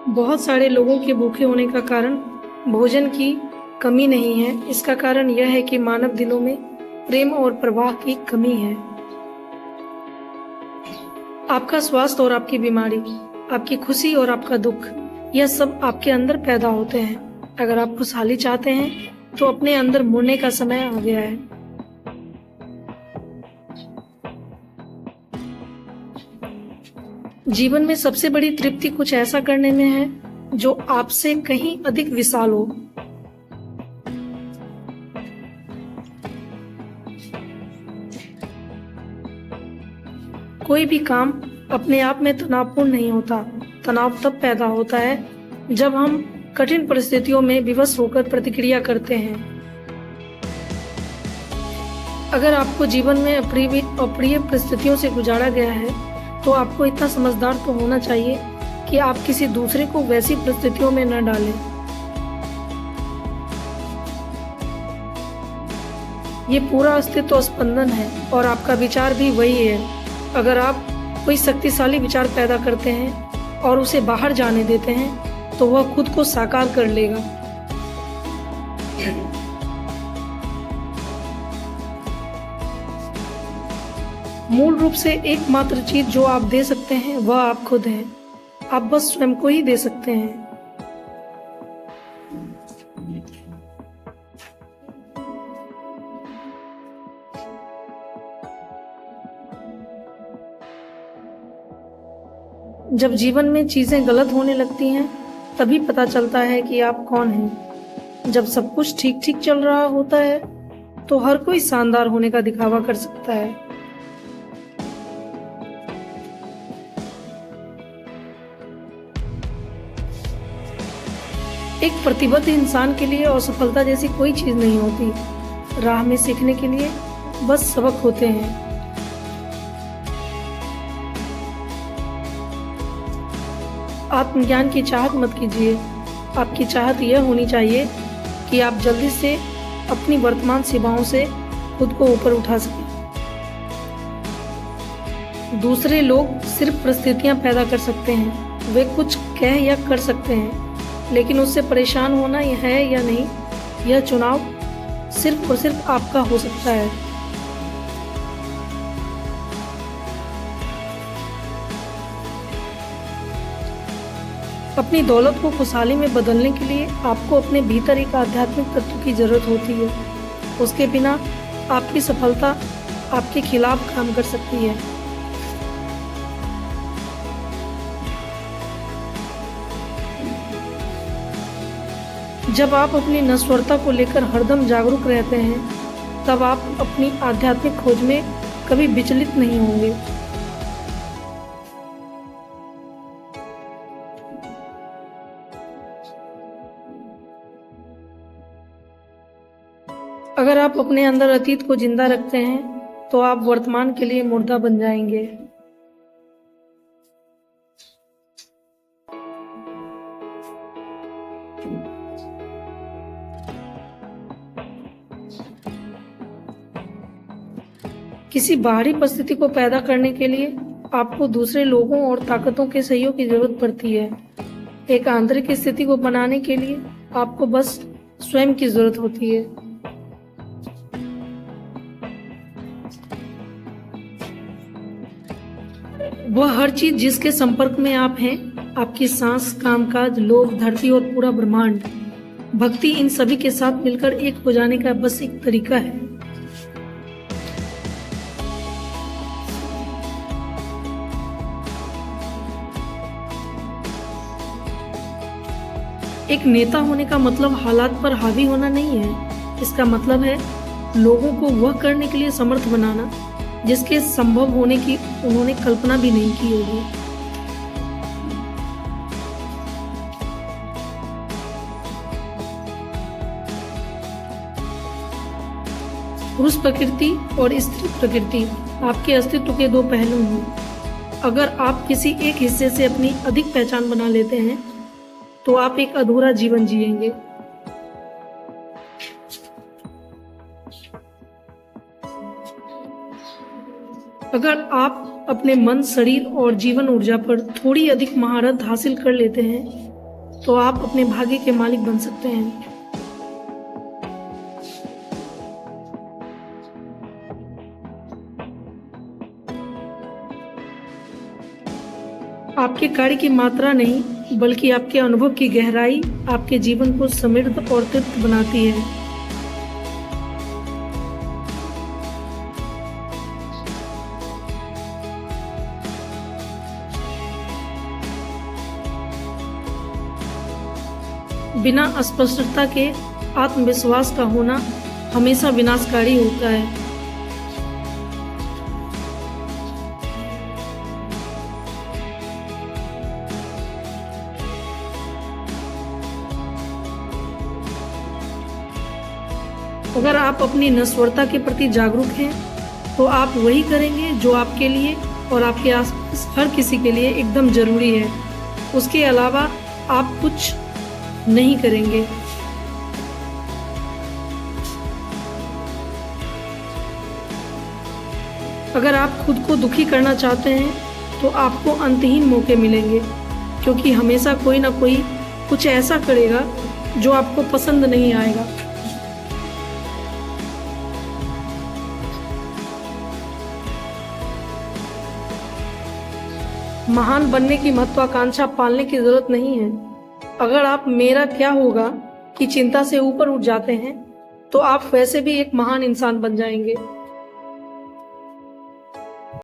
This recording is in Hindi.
बहुत सारे लोगों के भूखे होने का कारण भोजन की कमी नहीं है। इसका कारण यह है कि मानव दिलों में प्रेम और प्रवाह की कमी है। आपका स्वास्थ्य और आपकी बीमारी, आपकी खुशी और आपका दुख, यह सब आपके अंदर पैदा होते हैं। अगर आप खुशहाली चाहते हैं तो अपने अंदर मुड़ने का समय आ गया है। जीवन में सबसे बड़ी तृप्ति कुछ ऐसा करने में है जो आपसे कहीं अधिक विशाल हो। कोई भी काम अपने आप में तनावपूर्ण नहीं होता। तनाव तब पैदा होता है जब हम कठिन परिस्थितियों में विवश होकर प्रतिक्रिया करते हैं। अगर आपको जीवन में अप्रिय परिस्थितियों से गुजारा गया है तो आपको इतना समझदार तो होना चाहिए कि आप किसी दूसरे को वैसी परिस्थितियों में न डालें। ये पूरा अस्तित्व स्पंदन है और आपका विचार भी वही है। अगर आप कोई शक्तिशाली विचार पैदा करते हैं और उसे बाहर जाने देते हैं तो वह खुद को साकार कर लेगा। मूल रूप से एकमात्र चीज जो आप दे सकते हैं वह आप खुद हैं। आप बस स्वयं को ही दे सकते हैं। जब जीवन में चीजें गलत होने लगती हैं तभी पता चलता है कि आप कौन हैं। जब सब कुछ ठीक ठीक चल रहा होता है तो हर कोई शानदार होने का दिखावा कर सकता है। एक प्रतिबद्ध इंसान के लिए असफलता जैसी कोई चीज नहीं होती। राह में सीखने के लिए बस सबक होते हैं। आत्मज्ञान की चाहत मत कीजिए। आपकी चाहत यह होनी चाहिए कि आप जल्दी से अपनी वर्तमान सीमाओं से खुद को ऊपर उठा सकें। दूसरे लोग सिर्फ परिस्थितियां पैदा कर सकते हैं। वे कुछ कह या कर सकते हैं, लेकिन उससे परेशान होना है या नहीं, यह चुनाव सिर्फ और सिर्फ आपका हो सकता है। अपनी दौलत को खुशहाली में बदलने के लिए आपको अपने भीतर एक आध्यात्मिक तत्व की जरूरत होती है। उसके बिना आपकी सफलता आपके खिलाफ काम कर सकती है। जब आप अपनी नश्वरता को लेकर हरदम जागरूक रहते हैं तब आप अपनी आध्यात्मिक खोज में कभी विचलित नहीं होंगे। अगर आप अपने अंदर अतीत को जिंदा रखते हैं तो आप वर्तमान के लिए मुर्दा बन जाएंगे। किसी बाहरी परिस्थिति को पैदा करने के लिए आपको दूसरे लोगों और ताकतों के सहयोग की जरूरत पड़ती है। एक आंतरिक स्थिति को बनाने के लिए आपको बस स्वयं की जरूरत होती है। वह हर चीज जिसके संपर्क में आप हैं, आपकी सांस, कामकाज, लोग, धरती और पूरा ब्रह्मांड, भक्ति, इन सभी के साथ मिलकर एक हो जाने का बस एक तरीका है। एक नेता होने का मतलब हालात पर हावी होना नहीं है। इसका मतलब है लोगों को वह करने के लिए समर्थ बनाना जिसके संभव होने की उन्होंने कल्पना भी नहीं की होगी। पुरुष प्रकृति और स्त्री प्रकृति आपके अस्तित्व के दो पहलू हैं। अगर आप किसी एक हिस्से से अपनी अधिक पहचान बना लेते हैं तो आप एक अधूरा जीवन जिएंगे। अगर आप अपने मन, शरीर और जीवन ऊर्जा पर थोड़ी अधिक महारत हासिल कर लेते हैं तो आप अपने भाग्य के मालिक बन सकते हैं। आपके कार्य की मात्रा नहीं, बल्कि आपके अनुभव की गहराई आपके जीवन को समृद्ध और तृप्त बनाती है। बिना अस्पष्टता के आत्मविश्वास का होना हमेशा विनाशकारी होता है। अगर आप अपनी नश्वरता के प्रति जागरूक हैं, तो आप वही करेंगे जो आपके लिए और आपके आसपास हर किसी के लिए एकदम जरूरी है। उसके अलावा आप कुछ नहीं करेंगे। अगर आप खुद को दुखी करना चाहते हैं, तो आपको अंतहीन मौके मिलेंगे, क्योंकि हमेशा कोई ना कोई कुछ ऐसा करेगा जो आपको पसंद नहीं आएगा। महान बनने की महत्वाकांक्षा पालने की जरूरत नहीं है। अगर आप मेरा क्या होगा की चिंता से ऊपर उठ जाते हैं, तो आप वैसे भी एक महान इंसान बन जाएंगे।